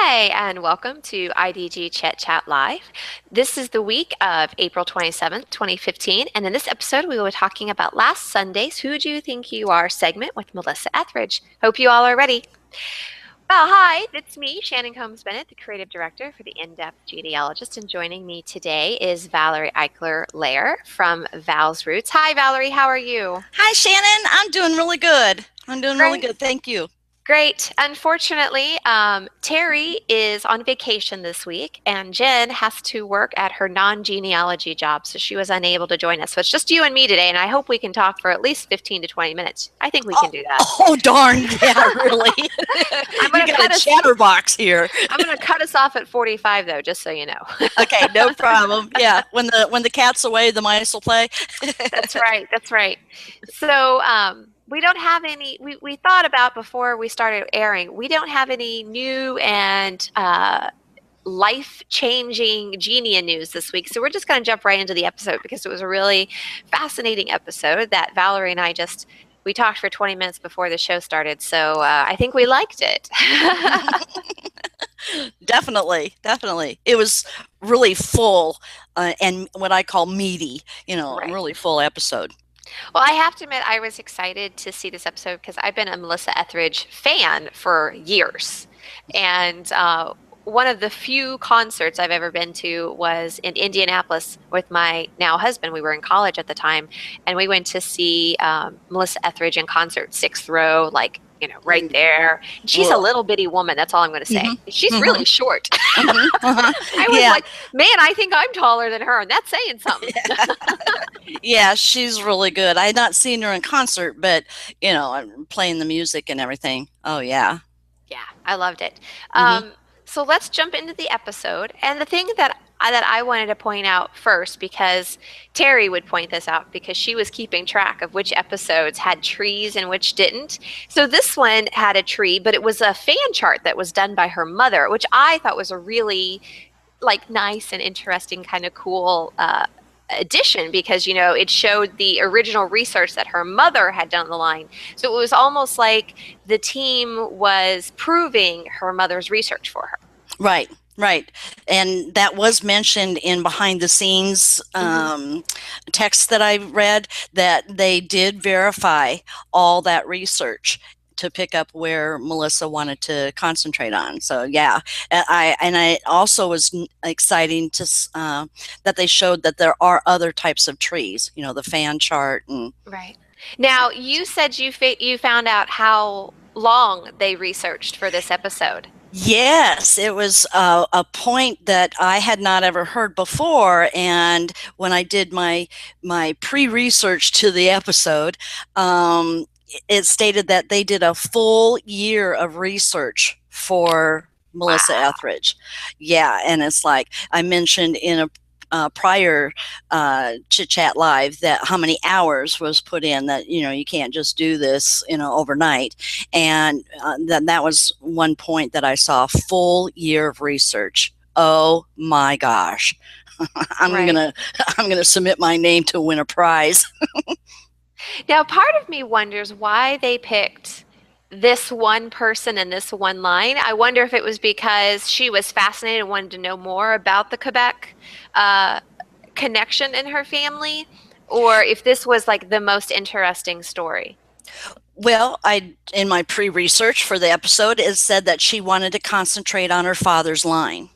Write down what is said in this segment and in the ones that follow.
Hi, and welcome to IDG Chit Chat Live. This is the week of April 27th, 2015, and in this episode, we will be talking about last Sunday's Who Do You Think You Are segment with Melissa Ethridge. Hope you all are ready. Well, hi, it's me, Shannon Combs Bennett, the creative director for the In-Depth Genealogist, and joining me today is Valerie Eichler-Lair from Val's Roots. Hi, Valerie, how are you? Hi, Shannon. I'm doing really good. Great. Thank you. Great. Unfortunately, Terry is on vacation this week, and Jen has to work at her non-genealogy job, so she was unable to join us. So it's just you and me today, and I hope we can talk for at least 15 to 20 minutes. I think we can do that. Oh darn. Yeah, really. I'm You going to got a chatterbox here. I'm going to cut us off at 45, though, just so you know. Okay, no problem. Yeah, when the cat's away, the mice will play. That's right. That's right. So, we don't have any, we thought about before we started airing, we don't have any new and life-changing Genia news this week. So we're just going to jump right into the episode because it was a really fascinating episode that Valerie and I we talked for 20 minutes before the show started. So I think we liked it. Definitely. It was really full and what I call meaty, Right. a really full episode. Well, I have to admit, I was excited to see this episode because I've been a Melissa Etheridge fan for years. And one of the few concerts I've ever been to was in Indianapolis with my now husband. We were in college at the time, and we went to see Melissa Etheridge in concert, sixth row, right there. She's a little bitty woman. That's all I'm going to say. She's really short. I was like, man, I think I'm taller than her, and that's saying something. Yeah, she's really good. I had not seen her in concert, but I'm playing the music and everything. Oh yeah. Yeah, I loved it. So let's jump into the episode. And the thing that I wanted to point out first, because Terry would point this out because she was keeping track of which episodes had trees and which didn't. So this one had a tree, but it was a fan chart that was done by her mother, which I thought was a really nice and interesting kind of cool addition because it showed the original research that her mother had done on the line. So it was almost like the team was proving her mother's research for her. Right. And that was mentioned in behind the scenes text that I read, that they did verify all that research to pick up where Melissa wanted to concentrate on. So yeah, I also was exciting to that they showed that there are other types of trees. The fan chart and right. Now you said you found out how long they researched for this episode. Yes, it was a point that I had not ever heard before, and when I did my pre-research to the episode, it stated that they did a full year of research for Melissa Ethridge. Yeah, and it's like I mentioned in a prior Chit Chat Live that how many hours was put in, that you can't just do this overnight, and that was one point that I saw, full year of research. Oh my gosh. I'm gonna submit my name to win a prize. Now part of me wonders why they picked this one person and this one line. I wonder if it was because she was fascinated and wanted to know more about the Quebec connection in her family, or if this was the most interesting story. Well, in my pre-research for the episode, it said that she wanted to concentrate on her father's line.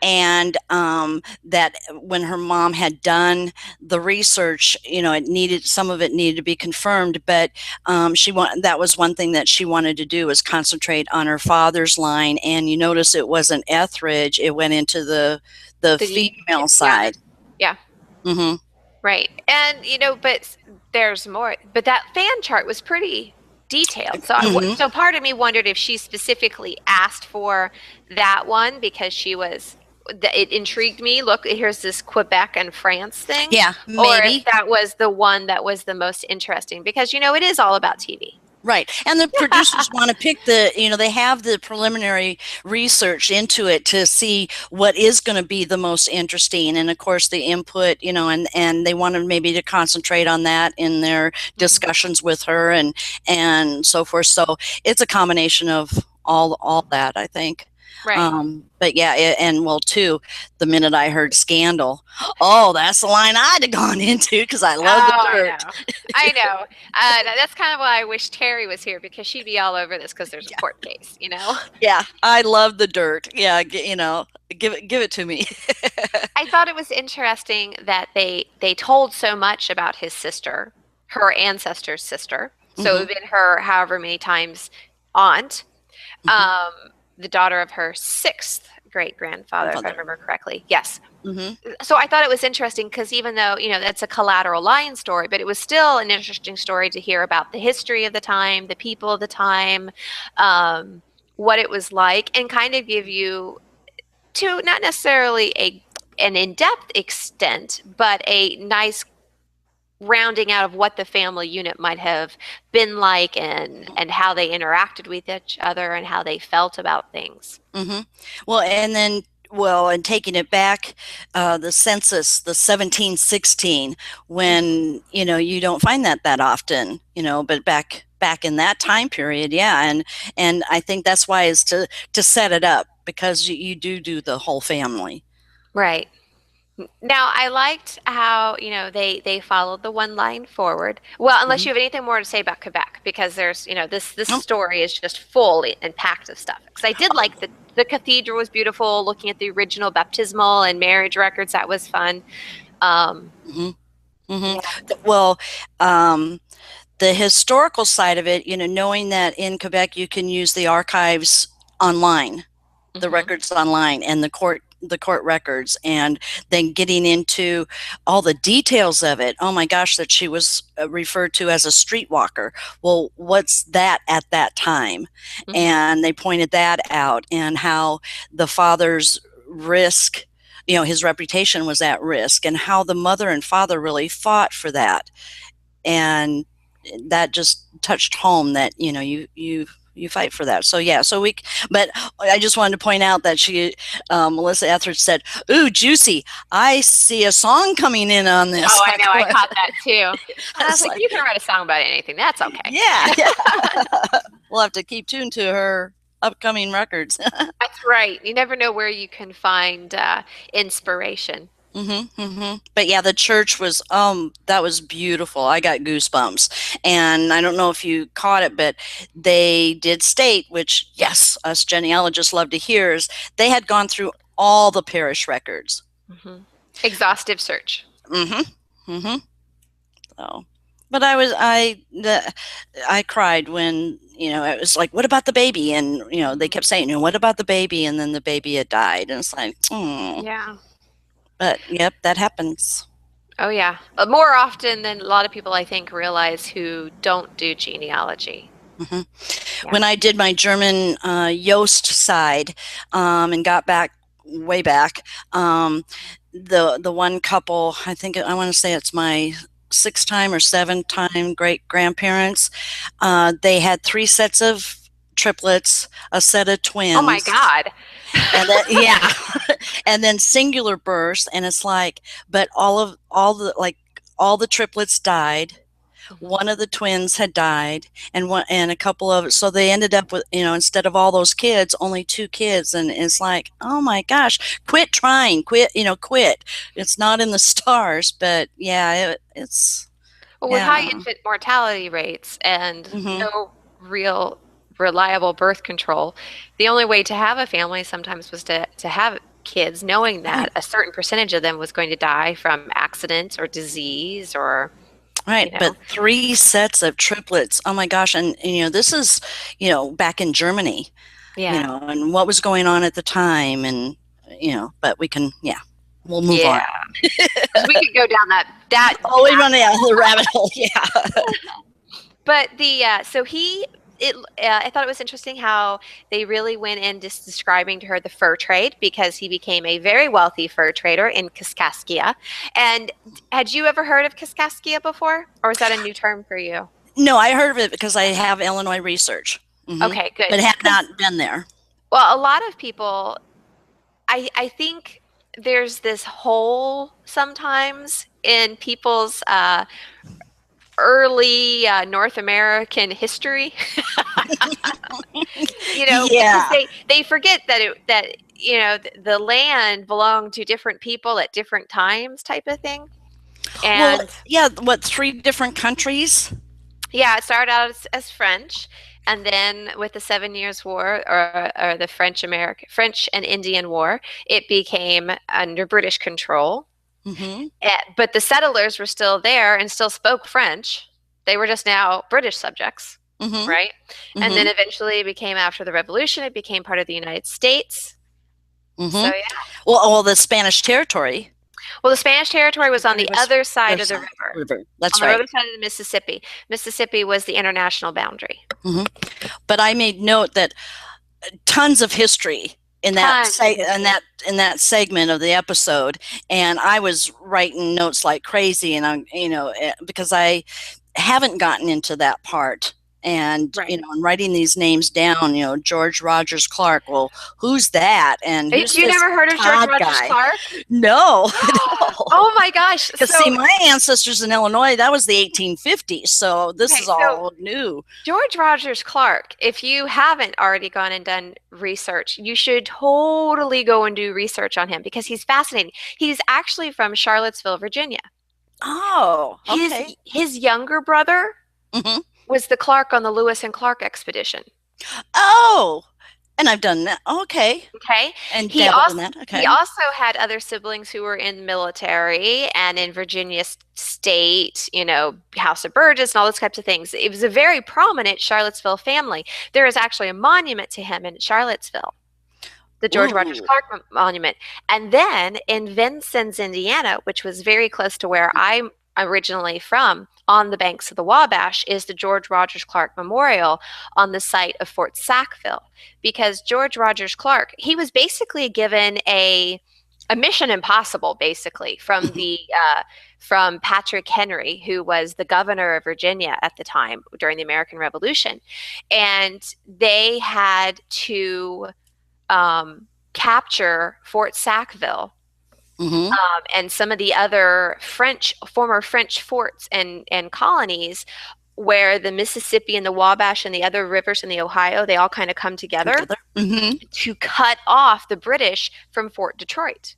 And that when her mom had done the research, some of it needed to be confirmed, but that was one thing that she wanted to do, was concentrate on her father's line. And you notice it wasn't Etheridge; it went into the female side. Yeah. Right. And but there's more. But that fan chart was pretty detailed. So so part of me wondered if she specifically asked for that one because it intrigued me. Look, here's this Quebec and France thing. Yeah, maybe. Or if that was the one that was the most interesting because it is all about TV. Right. And the producers want to pick they have the preliminary research into it to see what is going to be the most interesting. And of course the input, and they wanted maybe to concentrate on that in their discussions with her and so forth. So it's a combination of all that, I think. Right. But yeah, and well, too, the minute I heard Scandal, oh, that's the line I'd have gone into because I love the Oh, I dirt. know. I know. That's kind of why I wish Terry was here because she'd be all over this because there's a court case, you know? Yeah, I love the dirt. Yeah, give it to me. I thought it was interesting that they told so much about his sister, her ancestor's sister. So it Hmm. would have been her however many times aunt, Hmm. um, the daughter of her sixth great grandfather, if I Grandfather. remember correctly. Yes. Hmm. So I thought it was interesting because even though, that's a collateral line story, but it was still an interesting story to hear about the history of the time, the people of the time, um, what it was like, and kind of give you to not necessarily an in-depth extent, but a nice rounding out of what the family unit might have been like and how they interacted with each other and how they felt about things. Hmm. Well, and then, and taking it back, the census, the 1716, Mhm. when you don't find that often, but back in that time period, yeah, and I think that's why is to set it up because you do the whole family. Right. Now, I liked how, they followed the one line forward. Well, unless Hmm. you have anything more to say about Quebec, because there's, this Oh, story is just full and packed of stuff. Because I did like the cathedral was beautiful, looking at the original baptismal and marriage records, that was fun. Um, hmm. Hmm. yeah. Well, um, the historical side of it, knowing that in Quebec you can use the archives online, the Hmm. records online, and the court records, and then getting into all the details of it. Oh my gosh, that she was referred to as a streetwalker. Well, what's that at that time? Hmm. And they pointed that out, and how the father's risk, his reputation was at risk, and how the mother and father really fought for that. And that just touched home that you fight for that. So yeah, but I just wanted to point out that Melissa Ethridge said, "Ooh, juicy! I see a song coming in on this." Oh, I know. I caught that too. And I was It's like, like, you can write a song about anything. That's okay. yeah, yeah. We'll have to keep tuned to her upcoming records. That's right. You never know where you can find inspiration. But yeah, the church was that was beautiful. I got goosebumps. And I don't know if you caught it, but they did state, which yes, us genealogists love to hear, is they had gone through all the parish records. Hmm. Exhaustive search. Mhm. Mhm. So, but I cried when, it was like, what about the baby? And they Mhm. kept saying, what about the baby? And then the baby had died, and it's like, oh. Yeah. But yep, that happens. Oh, yeah. More often than a lot of people, I think, realize who don't do genealogy. Mhm. Yeah. When I did my German Yoast side, and got back way back, the one couple, I want to say it's my sixth time or seventh time great grandparents. They had three sets of triplets, a set of Oh my twins, God. and then yeah, and then singular births, and it's like, but all the triplets died. Mhm. One of the twins had died, and a couple of, so they ended up with, instead of all those kids, only two kids. And it's like, oh my gosh, quit trying, quit. It's not in the stars. But yeah, it's, Well, with high yeah. infant mortality rates and Hmm. no real reliable birth control, the only way to have a family sometimes was to have kids, knowing Right. that a certain percentage of them was going to die from accidents or disease or, Right, you but know, three sets of triplets, oh my gosh. And this is, back in Germany, yeah. and what was going on at the time. And but yeah, we'll move on. Yeah. Because we could go down that Oh, we're path. running out of the rabbit hole. Yeah. But so I thought it was interesting how they really went in just describing to her the fur trade because he became a very wealthy fur trader in Kaskaskia. And had you ever heard of Kaskaskia before, or is that a new term for you? No, I heard of it because I have Illinois research, Okay, good. but have Because not been there. well, a lot of people, I think there's this hole sometimes in people's early North American history. Because Yeah. they forget that the land belonged to different people at different times, type of thing. Well, And yeah, what, three different countries? yeah, it started out as French, and then with the Seven Years War, or the French and Indian War, it became under British control. Mm-hmm. But the settlers were still there and still spoke French. They were just now British subjects, Mm-hmm. right? And then Mm-hmm. eventually it became, after the Revolution, it became part of the United States. So Mm-hmm. yeah. Well, the Spanish territory. Well, the Spanish territory was on Territory the was other side their of the side river, river. on That's the right. other side of the Mississippi. Mississippi was the international boundary. Mm-hmm. But I made note that tons of history in that Tons of say in history. that segment of the episode, and I was writing notes like crazy, and I'm because I haven't gotten into that part. And Right. I'm writing these names down. George Rogers Clark. Well, who's that? And who's You this never heard of George Todd Rogers guy? Clark? No, no. Oh my gosh. Because see, my ancestors in Illinois, that was the 1850s. So this Okay, is so all new. George Rogers Clark, if you haven't already gone and done research, you should totally go and do research on him because he's fascinating. He's actually from Charlottesville, Virginia. Oh, His okay. his younger brother Hmm. was the Clark on the Lewis and Clark expedition. Oh, and I've done that. Okay. Okay. And He dabbled in also that. he Okay. also had other siblings who were in the military and in Virginia State, House of Burgess and all those types of things. It was a very prominent Charlottesville family. There is actually a monument to him in Charlottesville, the George Rogers Ooh. Clark Monument. And then in Vincennes, Indiana, which was very close to where I'm originally from, on the banks of the Wabash, is the George Rogers Clark Memorial on the site of Fort Sackville. Because George Rogers Clark, he was basically given a mission impossible, basically, from Patrick Henry, who was the governor of Virginia at the time during the American Revolution. And they had to capture Fort Sackville, Mm-hmm. and some of the other former French forts and colonies, where the Mississippi and the Wabash and the other rivers in the Ohio, they all kind of come Come together together. Mm-hmm. to cut off the British from Fort Detroit.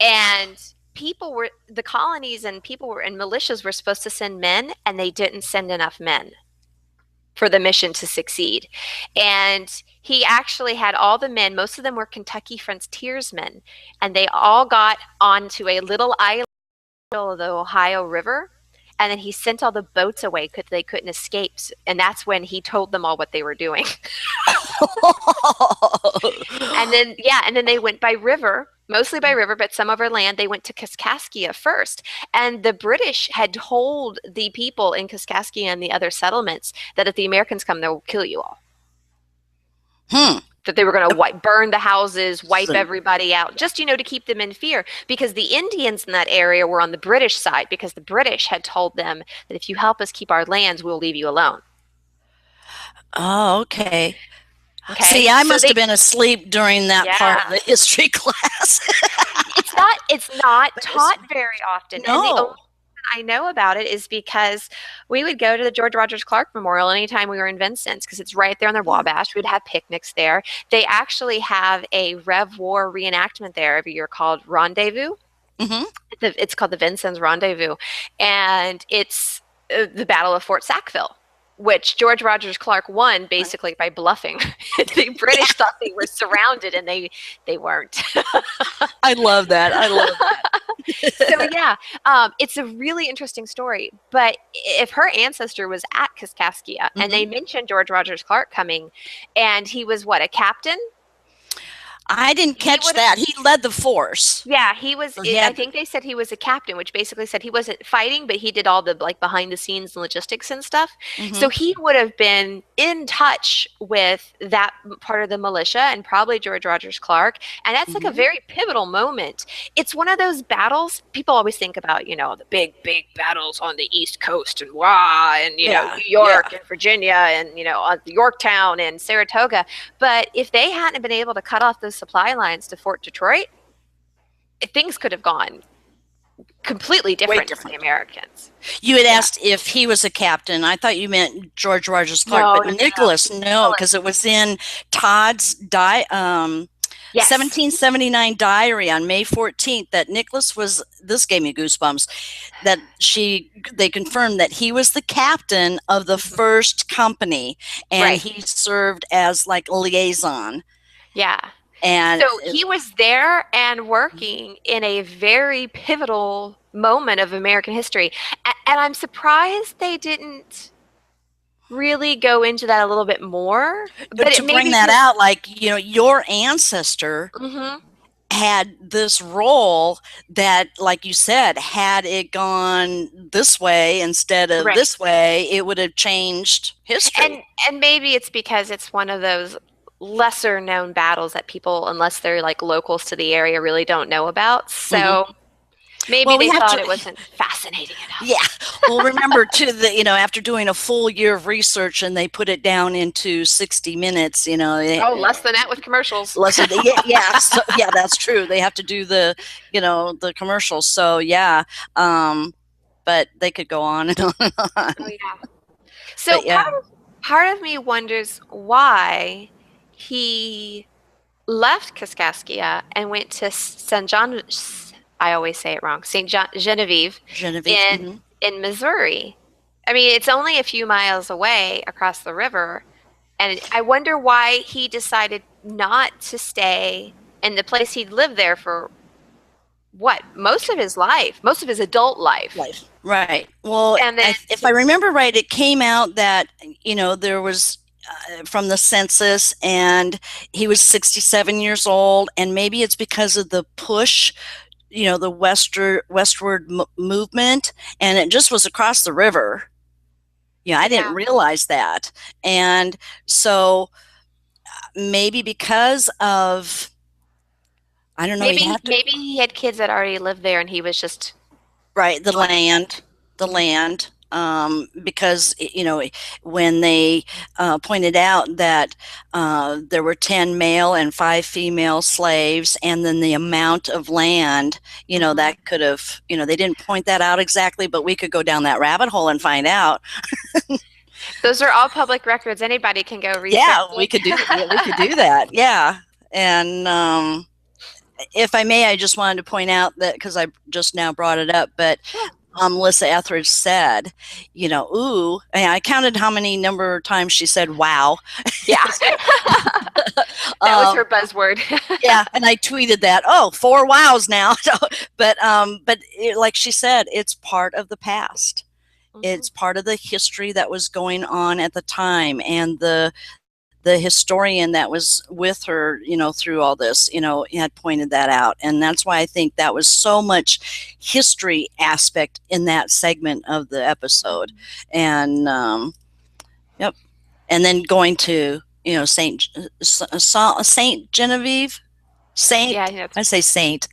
And the colonies and militias were supposed to send men, and they didn't send enough men for the mission to succeed. And he actually had all the men, most of them were Kentucky frontiersmen, and they all got onto a little island of the Ohio River. And then he sent all the boats away because they couldn't escape. And that's when he told them all what they were doing. And then, yeah, and then they went by river, mostly by river, but some over land. They went to Kaskaskia first. And the British had told the people in Kaskaskia and the other settlements that if the Americans come, they'll kill you all. Hmm. That they were going to burn the houses, wipe So, everybody out, just, to keep them in fear. Because the Indians in that area were on the British side, because the British had told them that if you help us keep our lands, we'll leave you alone. oh, okay. Okay. See, I So must have they, been asleep during that part of yeah. the history class. It's not But taught very often. And the only no. I know about it is because we would go to the George Rogers Clark Memorial anytime we were in Vincennes, because it's right there on the Wabash. We'd have picnics there. They actually have a Rev War reenactment there every year called Rendezvous. Mm-hmm. It's called the Vincennes Rendezvous, and it's the Battle of Fort Sackville, which George Rogers Clark won basically by bluffing. The British thought they were surrounded, and they weren't. I love that. I love So that. yeah, it's a really interesting story. But if her ancestor was at Kaskaskia and Mm-hmm. they mentioned George Rogers Clark coming, and he was what, a captain? I didn't He catch would have. that. He led the force. Yeah, he was. So he I had. think they said he was a captain, which basically said he wasn't fighting, but he did all the behind the scenes logistics and stuff. Mm-hmm. So he would have been in touch with that part of the militia and probably George Rogers Clark. And that's like a Mm-hmm. very pivotal moment. It's one of those battles people always think about, the big battles on the East Coast and Yeah. New Yeah. York and Virginia and, on Yorktown and Saratoga. But if they hadn't been able to cut off those supply lines to Fort Detroit, things could have gone completely Way different from the different. Americans. You had Yeah. asked if he was a captain. I thought you meant George Rogers Clark, No, but no, no, no. Nicholas, no, Nicholas. because it was in Todd's Yes. 1779 diary on May 14th that Nicholas was, this gave me goosebumps, that they confirmed that he was the captain of the Mhm. first company, and Right. he served as like a liaison. Yeah. And So he was there and working in a very pivotal moment of American history. And I'm surprised they didn't really go into that a little bit more. But to it may bring be that because, out, like, your ancestor hmm, had this role that, like you said, had it gone this way instead of right. this way, it would have changed history. And and maybe it's because it's one of those lesser known battles that people, unless they're like locals to the area, really don't know about. Mm-hmm. So maybe Well, we they have thought to, it wasn't fascinating yeah. enough. Well, remember too that, after doing a full year of research and they put it down into 60 minutes, Oh, less than that with commercials. lesson. Yeah, yeah, so, yeah, that's true. They have to do the commercials. So yeah, but they could go on and on and on. Oh yeah. So But yeah, part of me wonders why he left Kaskaskia and went to St. John. I always say it wrong. St. John Genevieve Genevieve. in Hmm. in Missouri. I mean, it's only a few miles away across the river, and I wonder why he decided not to stay in the place he'd lived there for what, most of his life, most of his adult life, Life. Right. Well, and then if I remember right, it came out that there was, from the census, and he was 67 years old, and maybe it's because of the push, the westward movement, and it just was across the river. Yeah, I didn't yeah, realize that. And so maybe because of, I don't know, you have to, maybe he had kids that already lived there, and he was just right, the wanting land, the to. land. Because when they pointed out that there were 10 male and 5 female slaves, and then the amount of land, Hmm. that could have, they didn't point that out exactly, but we could go down that rabbit hole and find out. Those are all public records. Anybody can go research Yeah, we it. could do that. Yeah, we could do that. Yeah. And if I may, I just wanted to point out that, because I just now brought it up, but Sure. Melissa Ethridge said, ooh, and I counted how many number of times she said, wow. Yeah. That was um, her buzzword. yeah, and I tweeted that. Oh, 4 wows now. Like she said, it's part of the past. Mhm. It's part of the history that was going on at the time, and the historian that was with her, through all this, had pointed that out. And that's why I think that was so much history aspect in that segment of the episode. And, yep. And then going to, Saint Genevieve, Saint, Yeah, yeah. I say Saint,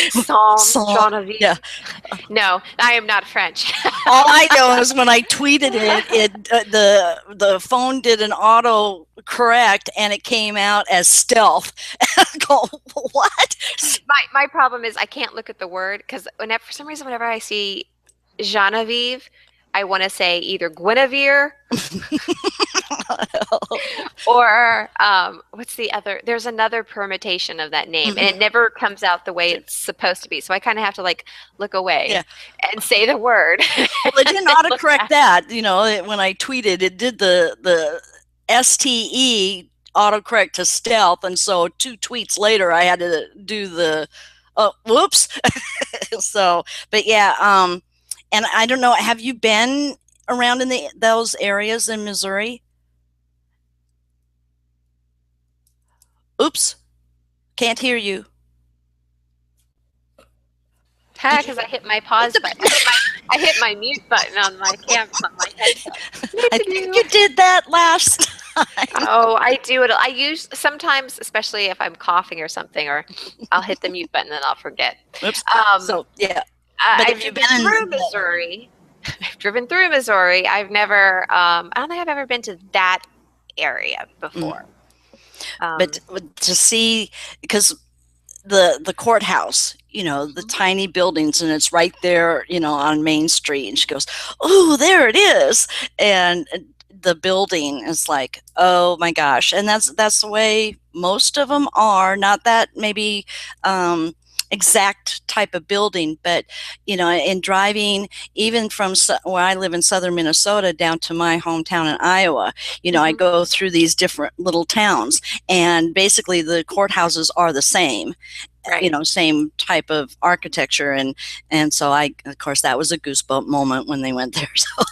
Psalm, Saint, yeah. Genevieve. No, I am not French. All I know is when I tweeted the phone did an auto correct and it came out as stealth. I go, what? My problem is I can't look at the word because whenever, for some reason, whenever I see Genevieve, I want to say either Guinevere or what's the other? There's another permutation of that name, and it Mhm. never comes out the way it's supposed to be. So I kind of have to like look Yeah. away and say the word Well, it and didn't then look autocorrect back. that. When I tweeted, it did the STE autocorrect to stealth, and so 2 tweets later, I had to do the oh, whoops. So, but yeah, and I don't know. Have you been around in those areas in Missouri? Oops, can't hear you. Did you Because I hit my hit pause the? button. I hit my mute button on my headset. I think you did that last time. Oh, I do it. I use sometimes, especially if I'm coughing or something, or I'll hit the mute button and I'll forget. Oops. Um, So yeah, but I've have you driven been through in? Missouri. I've driven through Missouri. I've never. I don't think I've ever been to that area Mm, before. but Um, to see, because the courthouse, the Mhm. tiny buildings, and it's right there, on Main Street. And she goes, "Oh, there it is." And the building is like, oh my gosh. And that's the way most of them are. Not that maybe exact type of building, but in driving even from where I live in southern Minnesota down to my hometown in Iowa, I Mhm. go through these different little towns, and basically the courthouses are the same, Right. same type of architecture. And so I, of course, that was a goosebump moment when they went there. So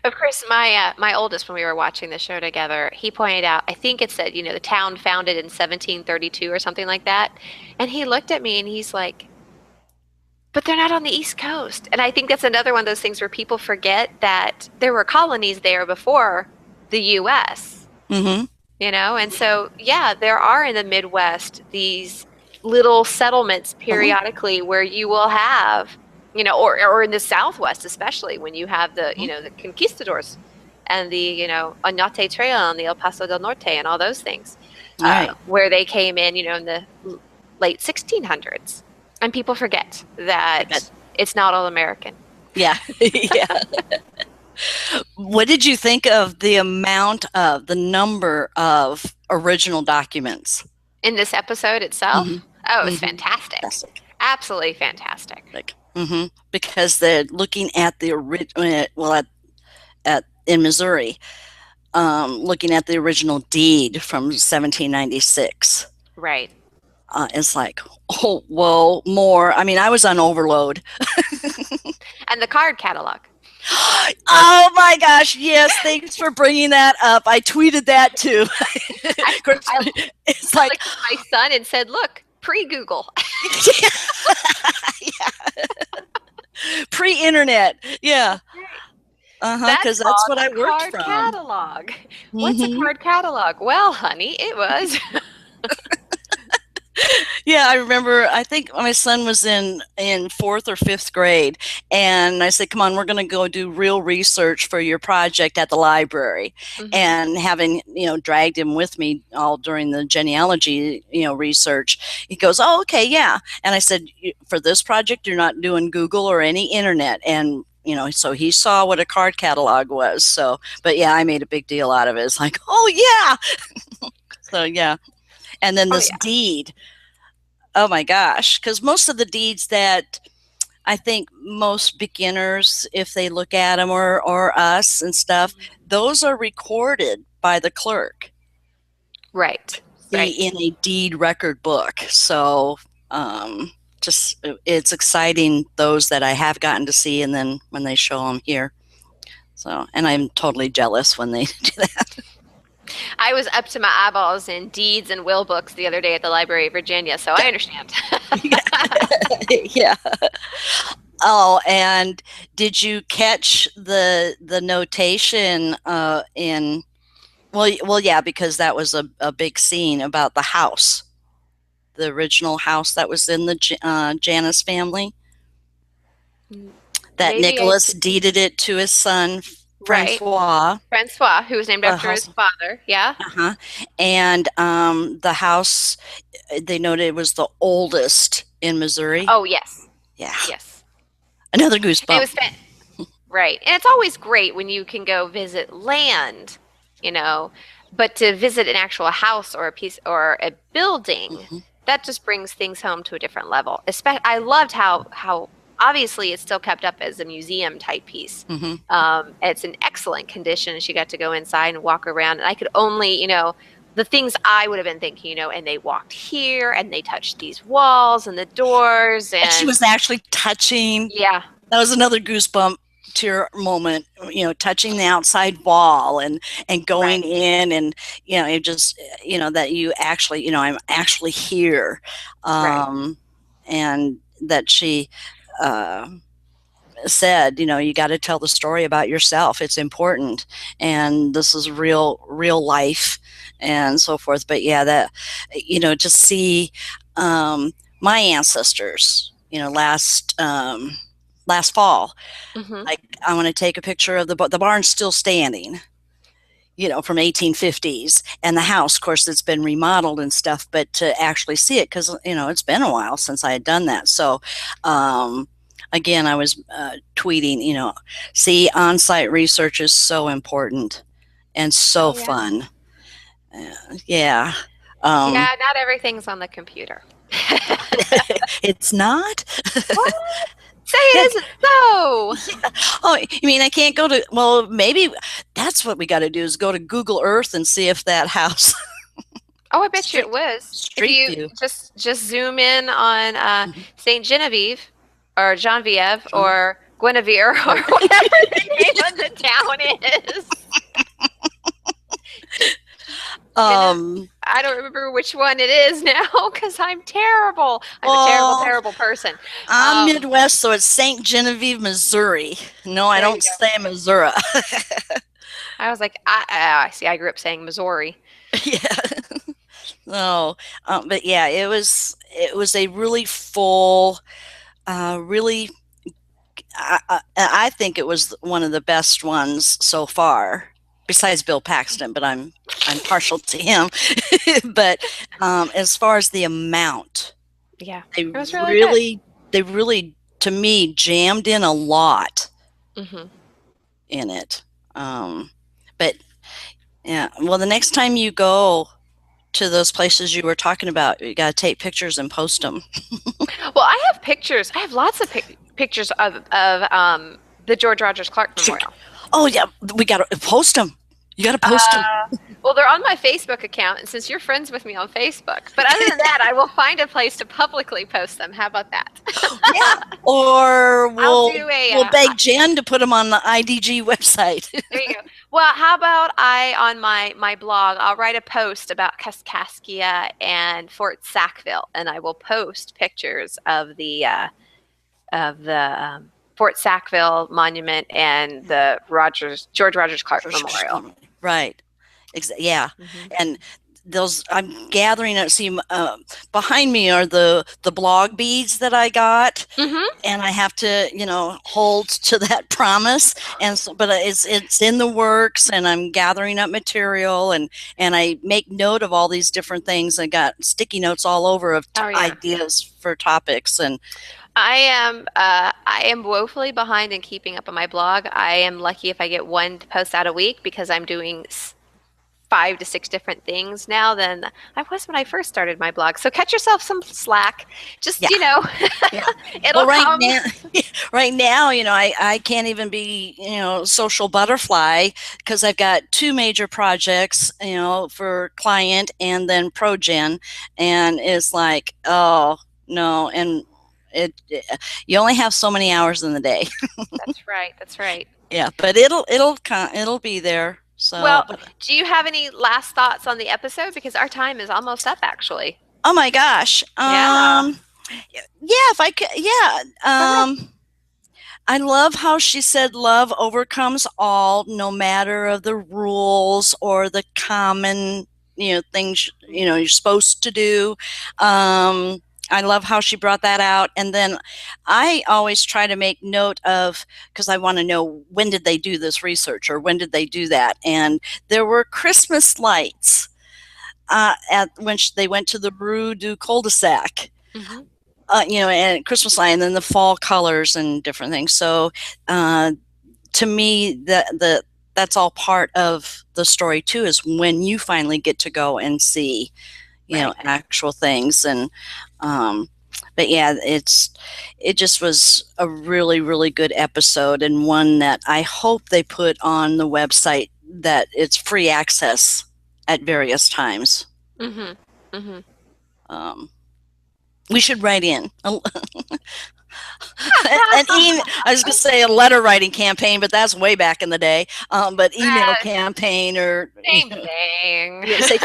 Of course, my oldest, when we were watching the show together, he pointed out, I think it said, the town founded in 1732 or something like that. And he looked at me and he's like, but they're not on the East Coast. And I think that's another one of those things where people forget that there were colonies there before the US. mm-hmm, And so yeah, there are in the Midwest these little settlements uh-huh, periodically where you will have, or in the Southwest especially, when you have the conquistadors and the Oñate Trail and the El Paso del Norte and all those things, right, where they came in, in the late 1600s, and people forget I bet. that it's not all American. Yeah. Yeah. What did you think of the number of original documents? In this episode itself, oh, it Mm-hmm. was Mm-hmm. fantastic. Fantastic. Absolutely fantastic. Like, mm-hmm. Because they're looking at the original, well, at in Missouri, looking at the original deed from 1796. Right. It's like, oh, whoa, more. I mean, I was on overload. And the card catalog. Oh my gosh, yes, thanks for bringing that up. I tweeted that too. I, Of course, I, it's I like, looked at my son and said, look, pre-Google. yeah, pre-internet. Yeah. Uh-huh, That's because that's on what I the worked card from. catalog. What's a Hmm. card catalog? Well, honey, it was. Yeah, I remember. I think my son was in fourth or fifth grade, and I said, "Come on, we're going to go do real research for your project at the library." Hmm. And having dragged him with me all during the genealogy research, he goes, "Oh, okay, yeah." And I said, "For this project, you're not doing Google or any internet." And so he saw what a card catalog was. So, but yeah, I made a big deal out of it. It's like, oh yeah. So yeah, and then Oh this yeah. deed. Oh my gosh, because most of the deeds that I think most beginners, if they look at them, or us and stuff, Mhm. those are recorded by the clerk Right. in Right. a deed record book. So um, just it's exciting, those that I have gotten to see, and then when they show them here. So, and I'm totally jealous when they do that. I was up to my eyeballs in deeds and will books the other day at the Library of Virginia, so I understand. Yeah. Yeah. Oh, and did you catch the notation in well, yeah, because that was a big scene about the house, the original house that was in the Janus family, that Maybe I Nicholas did. deeded it to his son Right. Francois. Francois, who was named The after his house, father. Yeah. uh-huh, and the house, they noted it was the oldest in Missouri. Oh, yes. Yeah, Yes. another And it goosebump. was right. And it's always great when you can go visit land, you know, but to visit an actual house or a piece or a building, Hmm. that just brings things home to a different level. Especially, I loved how obviously it's still kept up as a museum type piece. Hmm. It's in excellent condition. She got to go inside and walk around, and I could only, the things I would have been thinking, and they walked here and they touched these walls and the doors And she and was actually touching. yeah, That was another goosebump tear moment, touching the outside wall, and right, going in, and it just, that you actually, I'm actually here. right, And that she uh, said, you got to tell the story about yourself. It's important, and this is real life, and so forth. But yeah, that, to see um, my ancestors, last fall, hmm like, I want to take a picture of the barn's still standing, from 1850s, and the house, of course, it's been remodeled and stuff, but to actually see it, because it's been a while since I had done that. So again, I was tweeting, see, on-site research is so important and so Oh yeah. fun. Yeah. um, Yeah, not everything's on the computer. it's not. What? Say Yeah. it isn't so. Yeah. Oh, you mean I can't go to? Well, maybe that's what we got to do, is go to Google Earth and see if that house Oh, I bet you it street was. If street you view. just zoom in on Mhm. Saint Genevieve or Genevieve John, or Guinevere or right. whatever the name of the town is. Genevieve. um. I don't remember which one it is now because I'm terrible. I'm a terrible, Well, terrible person. I'm Um, Midwest, so it's St. Genevieve, Missouri. No, I there you don't go. say Missouri. I was like, I see. I grew up saying Missouri. Yeah. No, but yeah, it was a really full, really. I think it was one of the best ones so far, besides Bill Paxton. But I'm partial to him. But as far as the amount, Yeah, they it was really good. really, to me, jammed in a lot Hmm. in it. But yeah, well, the next time you go to those places you were talking about, you got to take pictures and post them. Well, I have pictures. I have lots of pictures of the George Rogers Clark Memorial. Oh yeah, we got to post them. You got to post them. Uh, well, they're on my Facebook account, and since you're friends with me on Facebook, but other than that, I will find a place to publicly post them. How about that? Yeah, or I'll we'll do a. we'll beg Jen to put them on the IDG website. There you go. Well, how about I on my blog? I'll write a post about Kaskaskia and Fort Sackville, and I will post pictures of the Fort Sackville Monument and the George Rogers Clark Memorial. Right. Yeah, Hmm. and those I'm gathering. See, behind me are the blog beads that I got, Hmm. and I have to, hold to that promise. And so, but it's in the works, and I'm gathering up material, and I make note of all these different things. I got sticky notes all over of Oh yeah. ideas for topics, and I am woefully behind in keeping up on my blog. I am lucky if I get one post out a week because I'm doing 5 to 6 different things now than I was when I first started my blog. So cut yourself some slack. Just, yeah, yeah. Well, it'll right come. now, right now, I can't even be, social butterfly, because I've got two major projects, for client and then ProGen, and it's like, oh no, and you only have so many hours in the day. That's right. That's right. Yeah, but it'll be there. So, Well, do you have any last thoughts on the episode? Because our time is almost up, actually. oh my gosh, Yeah. yeah, if I could, yeah, Go ahead. I love how she said love overcomes all, no matter of the rules or the common, things, you're supposed to do. I love how she brought that out. And then I always try to make note of, because I want to know, when did they do this research, or when did they do that? And there were Christmas lights at when they went to the Rue du Cul-de-Sac, Hmm. and Christmas light, and then the fall colors and different things. So, uh, to me, that's all part of the story too. Is when you finally get to go and see, Right. actual things. And um, but yeah, it just was a really, really good episode, and one that I hope they put on the website, that it's free access at various times. Hmm. Hmm. Um, we should write in an email. I was going to say a letter writing campaign, but that's way back in the day. But email campaign, or Same thing. yeah,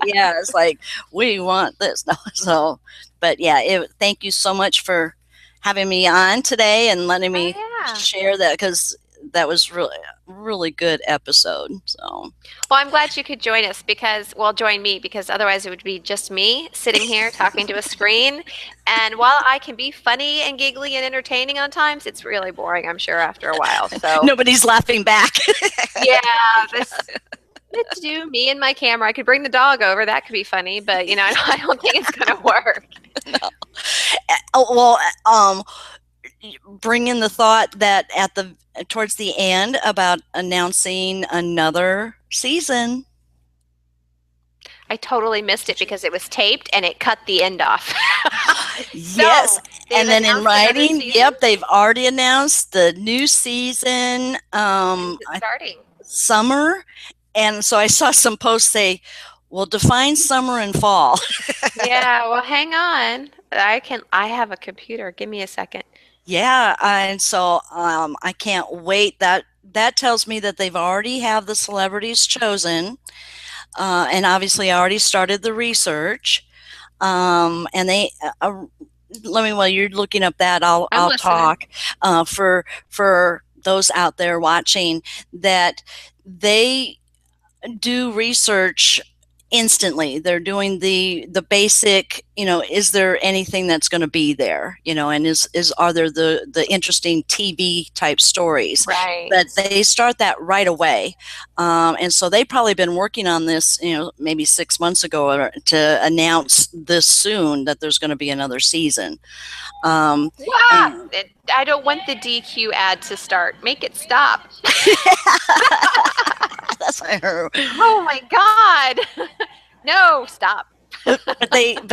yeah, it's like, we want this. No, so, but yeah, thank you so much for having me on today and letting Oh me yeah. share that, because that was really good episode. So Well, I'm glad you could join us because, well, join me because otherwise it would be just me sitting here talking to a screen. And while I can be funny and giggly and entertaining on times, it's really boring, I'm sure, after a while. So, nobody's laughing back. yeah, this it's do me and my camera. I could bring the dog over. That could be funny, but I don't think it's going to work. No. Oh, well, bring in the thought that towards the end about announcing another season. I totally missed it because it was taped and it cut the end off. Yes, So they've and then in announced another writing, season. yep, they've already announced the new season. When's it starting? Summer, and so I saw some posts say, "Well, define summer and fall." Yeah, well, hang on. I have a computer. Give me a second. Yeah, and so I can't wait. That tells me that they've already have the celebrities chosen, and obviously I already started the research. And they let me while you're looking up that I'm I'll listening. talk for those out there watching that they do research instantly. They're doing the basic, is there anything that's going to be there, and is are there the interesting TV type stories, Right. that they start that right away. And so they've probably been working on this, maybe 6 months ago, to announce this soon that there's going to be another season. Wow. And I don't want the DQ ad to start. Make it stop. that's what I heard. Oh my God. No, stop. But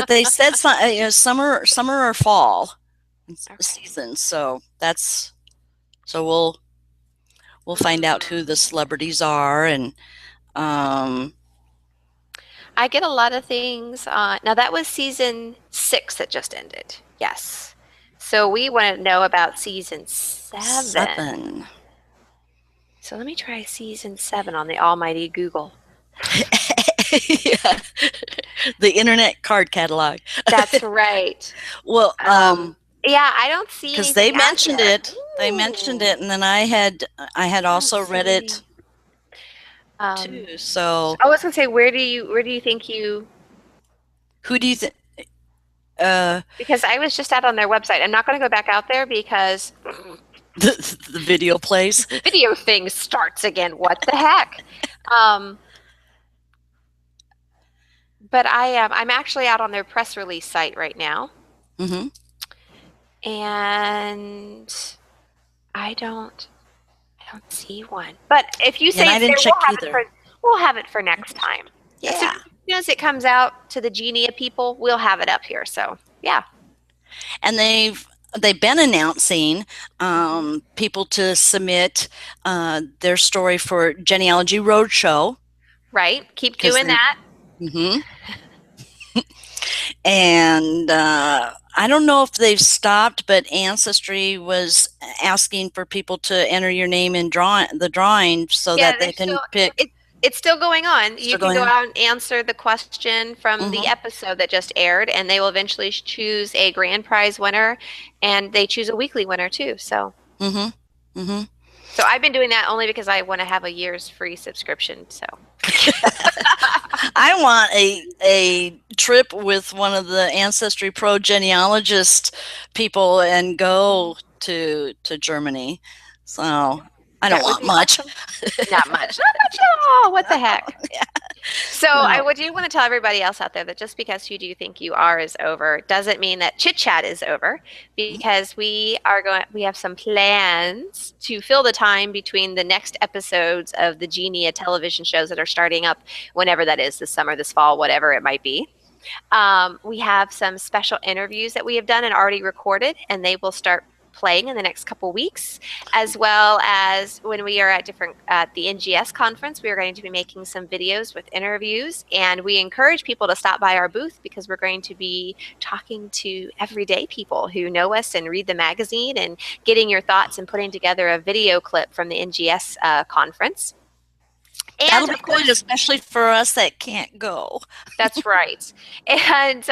they said summer or fall Okay. season. So we'll find out who the celebrities are. And um I get a lot of things. Now that was season 6 that just ended. Yes. So we want to know about season 7. 7. So let me try season 7 on the almighty Google. Yeah. The internet card catalog. That's right. Well, Yeah, I don't see because anything they out mentioned there. it. They mentioned it, and then I had also Let's read it see. Um, too. So I was gonna say, where do you think you? who do you think? Because I was just out on their website. I'm not gonna go back out there because The video plays. video thing starts again. What the heck? Um, but I am. I'm actually out on their press release site right now, Mm-hmm. and I don't. I don't see one. But if you And say I it's there, didn't check either. we'll have it for next time. Yeah. As soon as it comes out to the Genia people, we'll have it up here. So yeah. And they've been announcing people to submit their story for Genealogy Roadshow. Right. Keep doing that. Mm-hmm. And I don't know if they've stopped, but Ancestry was asking for people to enter your name in the drawing so Yeah, that they can pick. it's still going on. You Still can going go on? out and answer the question from the Mm-hmm. episode that just aired, and they will eventually choose a grand prize winner, and they choose a weekly winner too. Mm-hmm. Mm-hmm. So I've been doing that only because I want to have a year's free subscription. So I want a trip with one of the Ancestry Pro genealogist people and go to Germany. So I don't that would want be much. awesome. Not much. Not much at all. What the heck? Yeah. So No. I would do want to tell everybody else out there that just because Who Do You Think You Are is over doesn't mean that Chit Chat is over, because we have some plans to fill the time between the next episodes of the Genia television shows that are starting up whenever that is, this summer, this fall, whatever it might be. We have some special interviews that we have done and already recorded, and they will start playing in the next couple weeks, as well as when we are at the NGS conference, we are going to be making some videos with interviews, and we encourage people to stop by our booth because we're going to be talking to everyday people who know us and read the magazine and getting your thoughts and putting together a video clip from the NGS conference. That'll And be of course, good, especially for us that can't go. that's right. And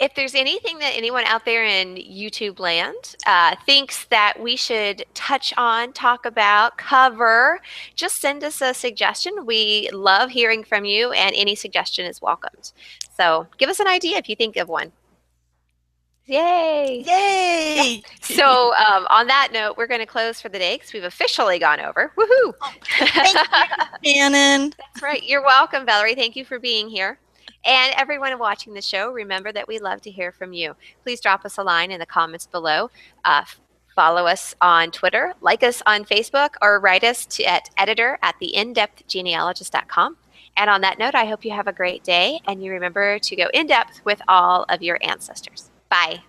If there's anything that anyone out there in YouTube land thinks that we should touch on, talk about, cover, just send us a suggestion. We love hearing from you, and any suggestion is welcomed. So give us an idea if you think of one. Yay! Yep. Yay! So on that note, we're going to close for the day because we've officially gone over. Woohoo! Thank you, Shannon. That's right. You're welcome, Valerie. Thank you for being here. And everyone watching the show, remember that we love to hear from you. Please drop us a line in the comments below. Follow us on Twitter, like us on Facebook, or write us at editor@theinDepthGenealogist.com. And on that note, I hope you have a great day and you remember to go in depth with all of your ancestors. Bye.